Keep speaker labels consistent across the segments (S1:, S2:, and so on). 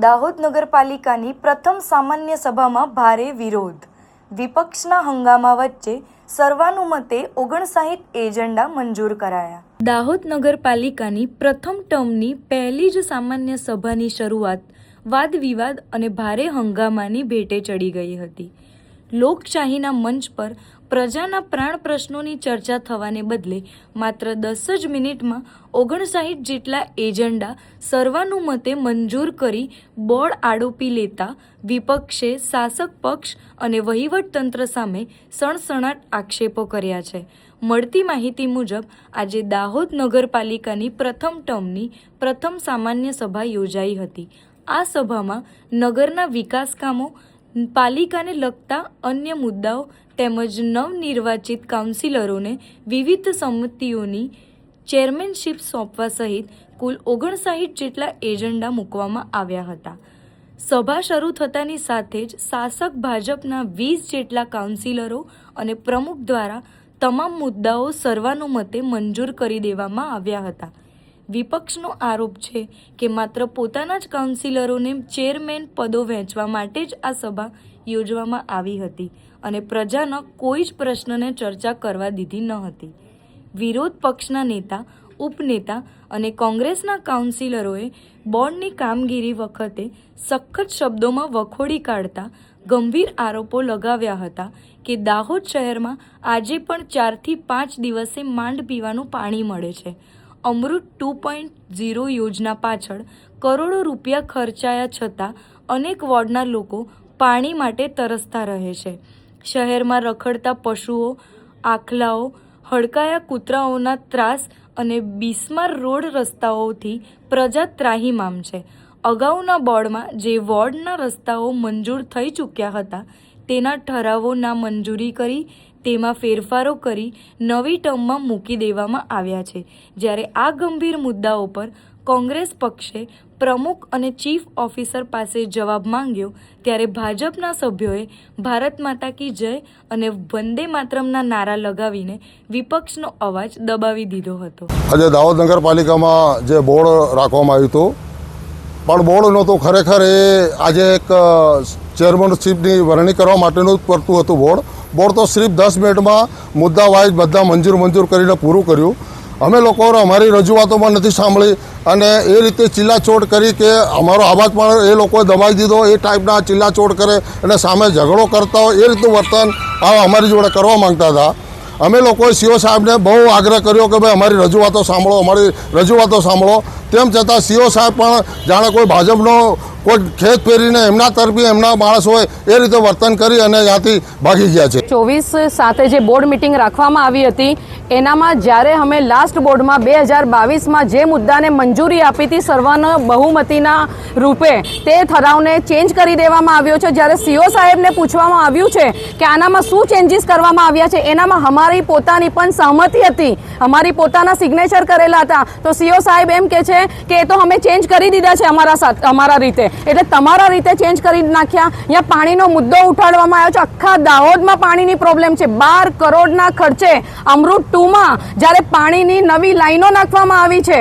S1: દાહોદ નગરપાલિકાની પ્રથમ સામાન્ય સભામાં ભારે વિરોધ. વિપક્ષના હંગામા વચ્ચે સર્વાનુમતે 59 એજન્ડા મંજૂર કરાયા. દાહોદ નગરપાલિકાની પ્રથમ ટર્મની પહેલી જ સામાન્ય સભાની શરૂઆત વાદ વિવાદ અને ભારે હંગામાની ભેટે ચડી ગઈ હતી. લોકશાહીના મંચ પર પ્રજાના પ્રાણ પ્રશ્નોની ચર્ચા થવાને બદલે માત્ર 10 જ મિનિટમાં 59 જેટલા એજન્ડા સર્વાનુમતે મંજૂર કરી બોર્ડ આડોપી લેતા વિપક્ષે શાસક પક્ષ અને વહીવટતંત્ર સામે સણસણાટ આક્ષેપો કર્યા છે. મળતી માહિતી મુજબ આજે દાહોદ નગરપાલિકાની પ્રથમ ટર્મની પ્રથમ સામાન્ય સભા યોજાઈ હતી. આ સભામાં નગરના વિકાસ કામો, પાલિકાને લગતા અન્ય મુદ્દાઓ તેમજ નવનિર્વાચિત કાઉન્સિલરોને વિવિધ સમિતિઓની ચેરમેનશીપ સોંપવા સહિત કુલ 59 જેટલા એજન્ડા મૂકવામાં આવ્યા હતા. સભા શરૂ થતાની સાથે જ શાસક ભાજપના 20 જેટલા કાઉન્સિલરો અને પ્રમુખ દ્વારા તમામ મુદ્દાઓ સર્વાનુમતે મંજૂર કરી દેવામાં આવ્યા હતા. વિપક્ષનો આરોપ છે કે માત્ર પોતાના જ કાઉન્સિલરોને ચેરમેન પદો વહેંચવા માટે જ આ સભા યોજવામાં આવી હતી અને પ્રજાના કોઈ જ પ્રશ્નને ચર્ચા કરવા દીધી ન હતી. વિરોધ પક્ષના નેતા, ઉપનેતા અને કોંગ્રેસના કાઉન્સિલરોએ બોર્ડની કામગીરી વખતે સખત શબ્દોમાં વખોડી કાઢતા ગંભીર આરોપો લગાવ્યા હતા કે દાહોદ શહેરમાં આજે પણ 4 થી 5 દિવસે માંડ પીવાનું પાણી મળે છે. અમૃત 2.0 યોજના પાછળ કરોડો રૂપિયા ખર્ચાયા છતાં અનેક વોર્ડના લોકો પાણી માટે તરસતા રહે છે. શહેરમાં રખડતા પશુઓ, આખલાઓ, હડકાયા કૂતરાઓના ત્રાસ અને બિસ્માર રોડ રસ્તાઓથી પ્રજા ત્રાહિમામ છે. અગાઉના બોર્ડમાં જે વોર્ડના રસ્તાઓ મંજૂર થઈ ચૂક્યા હતા તેના ઠરાવો નામંજૂરી કરી તેમાં ફેરફારો કરી નવી ટર્મમાં મૂકી દેવામાં આવ્યા છે. જ્યારે આ ગંભીર મુદ્દાઓ પર કોંગ્રેસ પક્ષે પ્રમુખ અને ચીફ ઓફિસર પાસે જવાબ માંગ્યો ત્યારે ભાજપના સભ્યોએ ભારત માતા કી જય અને વંદે માતરમના નારા લગાવીને વિપક્ષનો અવાજ દબાવી દીધો હતો.
S2: આજે દાહોદ નગરપાલિકામાં જે બોર્ડ રાખવામાં આવ્યું હતું પણ બોર્ડ નહોતું, ખરેખર એ આજે એક ચેરમેનશીપની વરણી કરવા માટેનું જ પડતું હતું. બોર્ડ તો સિર્ફ 10 મિનિટમાં મુદ્દા વાઇઝ બધા મંજૂર કરીને પૂરું કર્યું. અમે લોકો અમારી રજૂઆતોમાં નથી સાંભળી અને એ રીતે ચિલ્લાચોટ કરી કે અમારો અવાજ પણ એ લોકોએ દબાવી દીધો. એ ટાઈપના ચિલ્લાચોટ કરે અને સામે ઝઘડો કરતા હોય એ રીતનું વર્તન અમારી જોડે કરવા માંગતા હતા. અમે લોકોએ સીઓ સાહેબને બહુ આગ્રહ કર્યો કે ભાઈ અમારી રજૂઆતો સાંભળો. તેમ છતાં સીઓ સાહેબ પણ જાણે કોઈ ભાજપનો કોઈ ખેત ફેરીને એમના તરફી એમના માણસ હોય એ રીતે વર્તન કરી અને ત્યાંથી ભાગી ગયા છે.
S3: 24/7 જે બોર્ડ મિટિંગ રાખવામાં આવી હતી એનામાં જ્યારે અમે લાસ્ટ બોર્ડમાં 2022માં જે મુદ્દાને મંજૂરી આપી હતી સર્વાન બહુમતીના રૂપે તે ઠરાવને ચેન્જ કરી દેવામાં આવ્યો છે. જ્યારે સીઓ સાહેબને પૂછવામાં આવ્યું છે કે આનામાં શું ચેન્જીસ કરવામાં આવ્યા છે, એનામાં અમારી પોતાની પણ સહમતિ હતી, અમારી પોતાના સિગ્નેચર કરેલા હતા. તો સીઓ સાહેબ એમ કે છે કે એ તો અમે ચેન્જ કરી દીધા છે અમારા રીતે, એટલે તમારા રીતે ચેન્જ કરી નાખ્યા. અહીંયા પાણીનો મુદ્દો ઉઠાડવામાં આવ્યો છે. આખા દાહોદમાં પાણીની પ્રોબ્લેમ છે. 12 કરોડના ખર્ચે અમૃત 2માં જ્યારે પાણીની નવી લાઈનો નાખવામાં આવી છે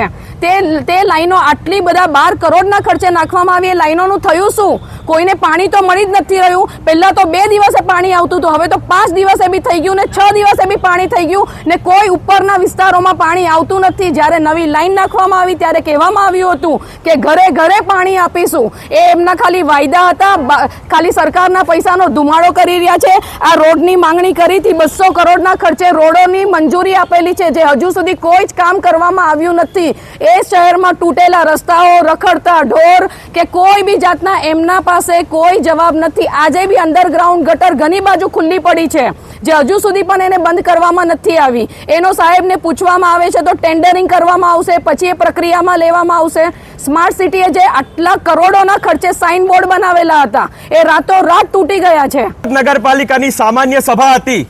S3: તે લાઈનો આટલી બધા 12 કરોડના ખર્ચે નાખવામાં આવી, એ લાઈનોનું થયું શું? કોઈને પાણી તો મળી જ નથી રહ્યું. પહેલાં તો 2 દિવસે પાણી આવતું હતું, હવે તો 5 દિવસે બી થઈ ગયું ને 6 દિવસે બી પાણી થઈ ગયું ને કોઈ ઉપરના વિસ્તારોમાં પાણી આવતું નથી. જ્યારે નવી લાઈન નાખવામાં આવી ત્યારે કહેવામાં આવ્યું હતું કે ઘરે ઘરે પાણી આપીશું. એ એમના ખાલી વાયદા હતા, ખાલી સરકારના પૈસાનો ધુમાડો કરી રહ્યા છે. આ રોડની માંગણી કરી હતી 200 કરોડના ખર્ચે રોડોની મંજૂરી આપેલી છે જે હજુ સુધી કોઈ જ કામ કરવામાં આવ્યું નથી. એ શહેરમાં તૂટેલા રસ્તાઓ, રખડતા ઢોર કે કોઈ બી જાતના એમના પાસે કોઈ જવાબ નથી. આજે બી અંડરગ્રાઉન્ડ ગટર ઘણી બાજુ ખુલ્લી પડી છે જે હજુ સુધી પણ એને બંધ કરવામાં નથી આવી. એનો સાહેબને પૂછવામાં આવે છે તો ટેન્ડરિંગ કરવામાં આવશે, પછી એ પ્રક્રિયામાં લેવામાં આવશે. સ્માર્ટ સિટીએ જે આટલા કરોડોના ખર્ચે સાઇન બોર્ડ બનાવેલા હતા એ રાતોરાત તૂટી ગયા છે.
S4: નગરપાલિકાની સામાન્ય સભા હતી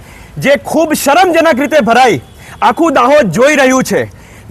S4: જે ખૂબ શરમજનક રીતે ભરાઈ. આખું દાહોદ જોઈ રહ્યું છે.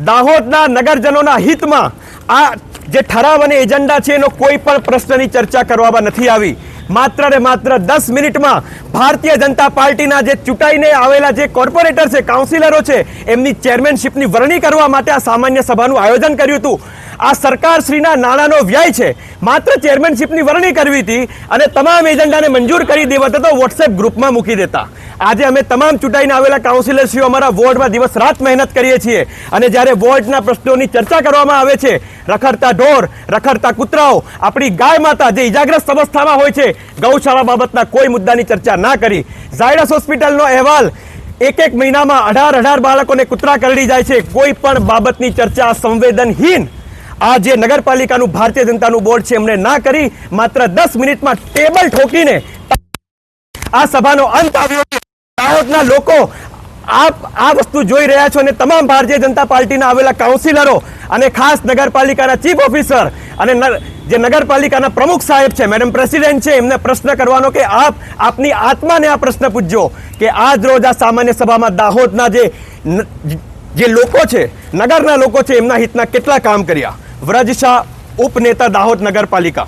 S4: દાહોદના નગરજનોના હિતમાં આ જે ઠરાવ અને એજન્ડા છે એનો કોઈ પણ પ્રશ્નની ચર્ચા કરવામાં નથી આવી. માત્ર ને માત્ર 10 મિનિટમાં ભારતીય જનતા પાર્ટીના જે ચૂંટાઈને આવેલા જે કોર્પોરેટર છે, કાઉન્સિલરો છે, એમની ચેરમેનશીપની વરણી કરવા માટે આ સામાન્ય સભાનું આયોજન કર્યું હતું. આ સરકારશ્રીના નાણાંનો વ્યય છે. માત્ર ચેરમેનશીપની વરણી કરવી હતી અને તમામ એજન્ડાને મંજૂર કરી દેવા તો વોટ્સએપ ગ્રુપમાં મૂકી દેતા. આજે અમે તમામ ચૂંટાઈને આવેલા કાઉન્સિલરશ્રીઓ અમારા વોર્ડમાં દિવસ રાત મહેનત કરીએ છીએ અને જ્યારે વોર્ડના પ્રશ્નોની ચર્ચા કરવામાં આવે છે, રખડતા ઢોર, રખડતા કૂતરાઓ, આપણી ગાય માતા જે ઇજાગ્રસ્ત અવસ્થામાં હોય છે, ગૌશાળા બાબતના કોઈ મુદ્દાની ચર્ચા ના કરી. ઝાયડસ હોસ્પિટલનો અહેવાલ, એક મહિનામાં 18 બાળકોને કૂતરા કરડી જાય છે, કોઈ પણ બાબતની ચર્ચા સંવેદનહીન આ જે નગરપાલિકાનું ભારતીય જનતાનું બોર્ડ છે એમણે ના કરી. માત્ર 10 મિનિટમાં ટેબલ ઠોકીને આ સભાનો અંત આવ્યો. દાહોદના લોકો આ વસ્તુ જોઈ રહ્યા છો અને તમામ ભારતીય જનતા પાર્ટીના આવેલા કાઉન્સિલરો અને ખાસ નગરપાલિકાના ચીફ ઓફિસર અને જે નગરપાલિકાના પ્રમુખ સાહેબ છે, મેડમ પ્રેસિડેન્ટ છે, એમને પ્રશ્ન કરવાનો કે આપની આત્માને આ પ્રશ્ન પૂછજો કે આજ રોજ આ સામાન્ય સભામાં દાહોદના જે લોકો છે, નગરના લોકો છે, એમના હિતના કેટલા કામ કર્યા. વ્રજ શાહ, ઉપનેતા દાહોદ નગરપાલિકા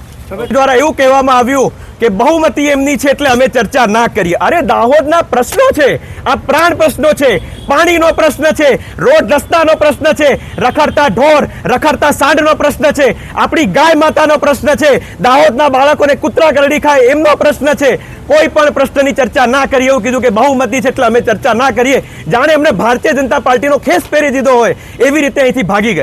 S4: દ્વારા એવું કહેવામાં આવ્યું કે બહુમતી એમની છે એટલે અમે ચર્ચા ના કરીએ. અરે દાહોદના પ્રશ્નો છે, આ પ્રાણ પ્રશ્નો છે, પાણીનો પ્રશ્ન છે, રોડ રસ્તાનો પ્રશ્ન છે, રખડતા ઢોર, રખડતા સાંઢનો પ્રશ્ન છે, આપણી ગાય માતાનો પ્રશ્ન છે, દાહોદના બાળકોને કૂતરા કરડી ખાય એમનો પ્રશ્ન છે. કોઈ પણ પ્રશ્નની ચર્ચા ના કરી. એવું કીધું કે બહુમતી છે એટલે અમે ચર્ચા ના કરીએ. જાણે એમને ભારતીય જનતા પાર્ટીનો ખેસ પહેરી દીધો હોય એવી રીતે અહીંથી ભાગી ગયા.